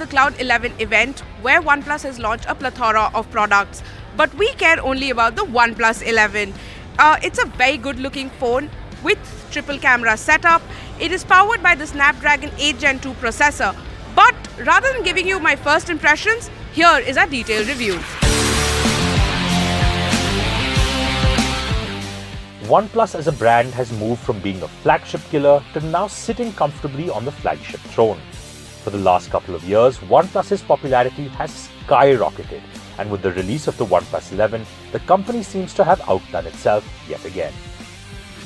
the Cloud 11 event where OnePlus has launched a plethora of products. But we care only about the OnePlus 11. It's a very good looking phone with triple camera setup. It is powered by the Snapdragon 8 Gen 2 processor. But rather than giving you my first impressions, here is a detailed review. OnePlus as a brand has moved from being a flagship killer to now sitting comfortably on the flagship throne. For the last couple of years, OnePlus's popularity has skyrocketed, and with the release of the OnePlus 11, the company seems to have outdone itself yet again.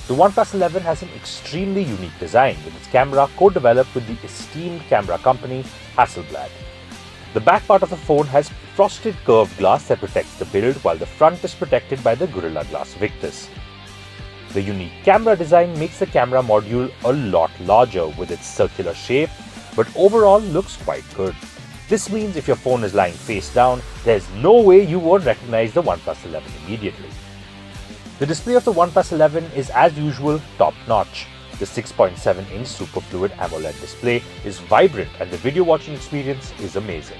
The OnePlus 11 has an extremely unique design, with its camera co-developed with the esteemed camera company Hasselblad. The back part of the phone has frosted curved glass that protects the build, while the front is protected by the Gorilla Glass Victus. The unique camera design makes the camera module a lot larger with its circular shape, but overall looks quite good. This means if your phone is lying face down, there's no way you won't recognize the OnePlus 11 immediately. The display of the OnePlus 11 is as usual top-notch. The 6.7-inch Super Fluid AMOLED display is vibrant and the video watching experience is amazing.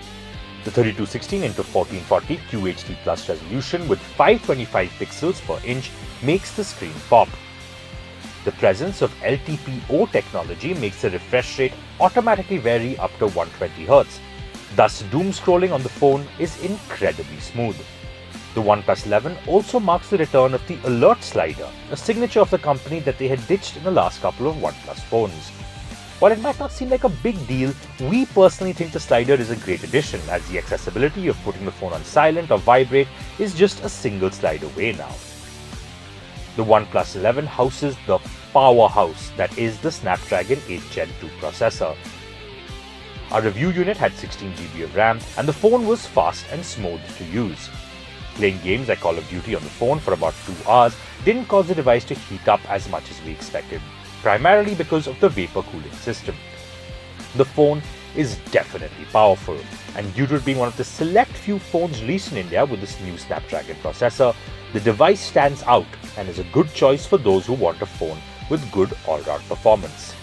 The 3216x1440 QHD Plus resolution with 525 pixels per inch makes the screen pop. The presence of LTPO technology makes the refresh rate automatically vary up to 120Hz. Thus, doom scrolling on the phone is incredibly smooth. The OnePlus 11 also marks the return of the alert slider, a signature of the company that they had ditched in the last couple of OnePlus phones. While it might not seem like a big deal, we personally think the slider is a great addition, as the accessibility of putting the phone on silent or vibrate is just a single slide away now. The OnePlus 11 houses the powerhouse that is the Snapdragon 8 Gen 2 processor. Our review unit had 16GB of RAM and the phone was fast and smooth to use. Playing games like Call of Duty on the phone for about 2 hours didn't cause the device to heat up as much as we expected, primarily because of the vapor cooling system. The phone is definitely powerful, and due to it being one of the select few phones released in India with this new Snapdragon processor, the device stands out and is a good choice for those who want a phone with good all-round performance.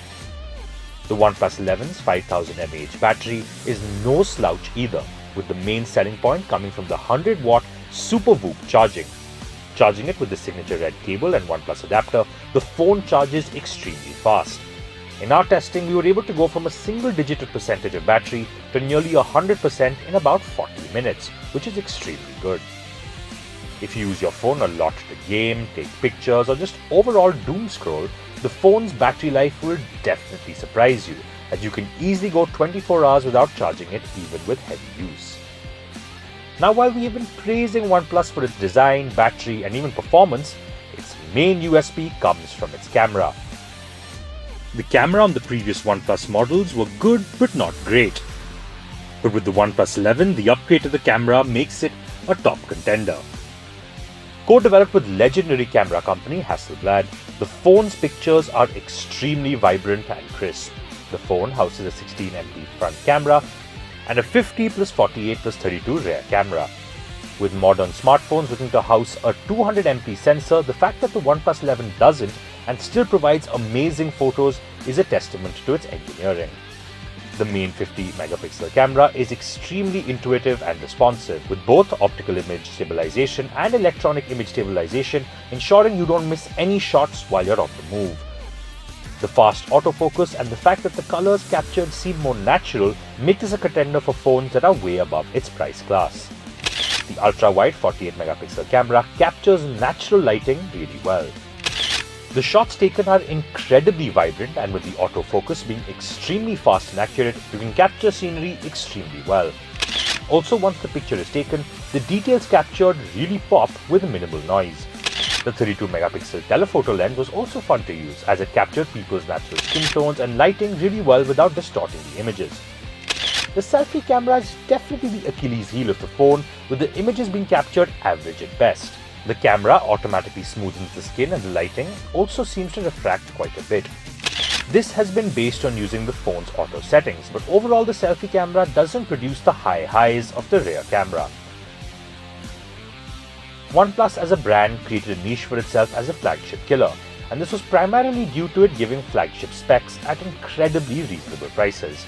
The OnePlus 11's 5000 mAh battery is no slouch either, with the main selling point coming from the 100-watt Super VOOC charging. Charging it with the signature red cable and OnePlus adapter, the phone charges extremely fast. In our testing, we were able to go from a single-digit percentage of battery to nearly 100% in about 40 minutes, which is extremely good. If you use your phone a lot to game, take pictures, or just overall doom scroll, the phone's battery life will definitely surprise you, as you can easily go 24 hours without charging it even with heavy use. Now, while we have been praising OnePlus for its design, battery, and even performance, its main USP comes from its camera. The camera on the previous OnePlus models were good but not great. But with the OnePlus 11, the upgrade to the camera makes it a top contender. Co-developed with legendary camera company Hasselblad, the phone's pictures are extremely vibrant and crisp. The phone houses a 16MP front camera and a 50+48+32 rear camera. With modern smartphones looking to house a 200MP sensor, the fact that the OnePlus 11 doesn't and still provides amazing photos is a testament to its engineering. The main 50-megapixel camera is extremely intuitive and responsive, with both optical image stabilization and electronic image stabilization ensuring you don't miss any shots while you're on the move. The fast autofocus and the fact that the colors captured seem more natural make this a contender for phones that are way above its price class. The ultra-wide 48-megapixel camera captures natural lighting really well. The shots taken are incredibly vibrant, and with the autofocus being extremely fast and accurate, you can capture scenery extremely well. Also, once the picture is taken, the details captured really pop with minimal noise. The 32-megapixel telephoto lens was also fun to use, as it captured people's natural skin tones and lighting really well without distorting the images. The selfie camera is definitely the Achilles heel of the phone, with the images being captured average at best. The camera automatically smoothens the skin, and the lighting also seems to refract quite a bit. This has been based on using the phone's auto settings, but overall the selfie camera doesn't produce the high highs of the rear camera. OnePlus as a brand created a niche for itself as a flagship killer, and this was primarily due to it giving flagship specs at incredibly reasonable prices.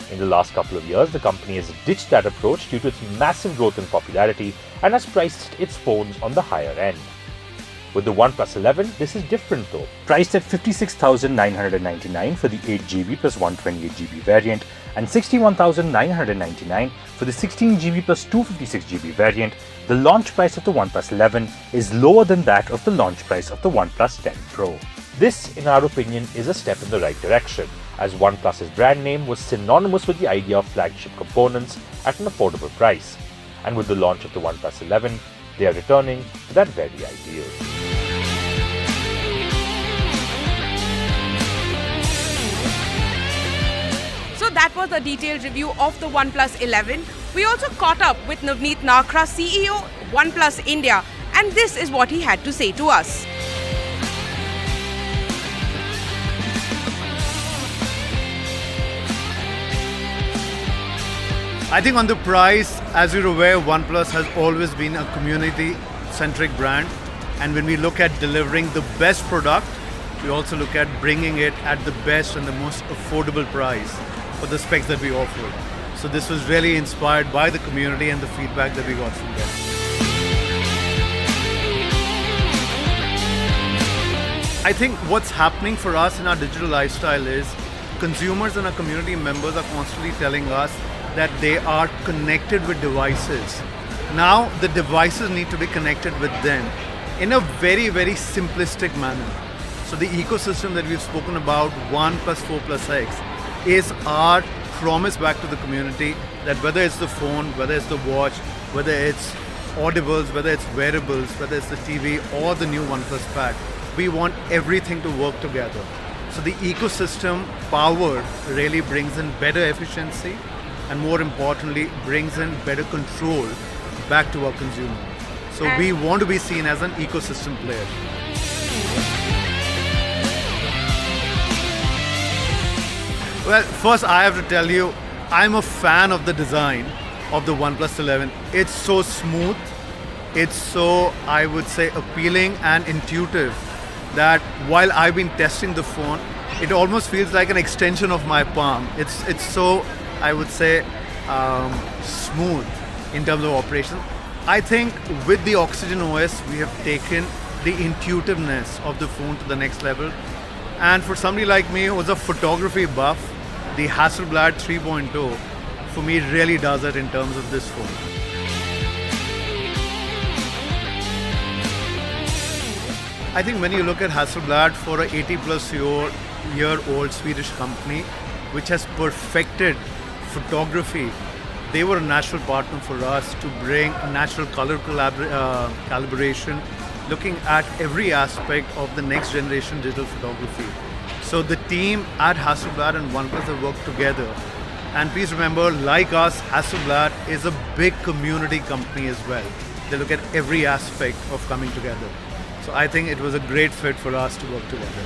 In the last couple of years, the company has ditched that approach due to its massive growth in popularity and has priced its phones on the higher end. With the OnePlus 11, this is different though. Priced at 56,999 for the 8GB plus 128GB variant and 61,999 for the 16GB plus 256GB variant, the launch price of the OnePlus 11 is lower than that of the launch price of the OnePlus 10 Pro. This, in our opinion, is a step in the right direction, as OnePlus's brand name was synonymous with the idea of flagship components at an affordable price. And with the launch of the OnePlus 11, they are returning to that very ideal. So that was a detailed review of the OnePlus 11. We also caught up with Navnit Nakra, CEO, OnePlus India, and this is what he had to say to us. I think on the price, as you're aware, OnePlus has always been a community-centric brand. And when we look at delivering the best product, we also look at bringing it at the best and the most affordable price for the specs that we offer. So this was really inspired by the community and the feedback that we got from them. I think what's happening for us in our digital lifestyle is consumers and our community members are constantly telling us that they are connected with devices. Now the devices need to be connected with them in a very, very simplistic manner. So the ecosystem that we've spoken about, 1 plus 4 plus X, is our promise back to the community that whether it's the phone, whether it's the watch, whether it's audibles, whether it's wearables, whether it's the TV or the new OnePlus Pad, we want everything to work together. So the ecosystem power really brings in better efficiency and more importantly brings in better control back to our consumer. So we want to be seen as an ecosystem player. Well, first I have to tell you, I'm a fan of the design of the OnePlus 11. It's so smooth, it's so, I would say, appealing and intuitive that while I've been testing the phone, it almost feels like an extension of my palm. It's so, I would say, smooth in terms of operation. I think with the Oxygen OS, we have taken the intuitiveness of the phone to the next level. And for somebody like me who's a photography buff, the Hasselblad 3.0 for me really does it in terms of this phone. I think when you look at Hasselblad, for an 80-plus-year-old Swedish company which has perfected photography, they were a natural partner for us to bring a natural color calibration, looking at every aspect of the next generation digital photography. So the team at Hasselblad and OnePlus have worked together. And please remember, like us, Hasselblad is a big community company as well. They look at every aspect of coming together. So I think it was a great fit for us to work together.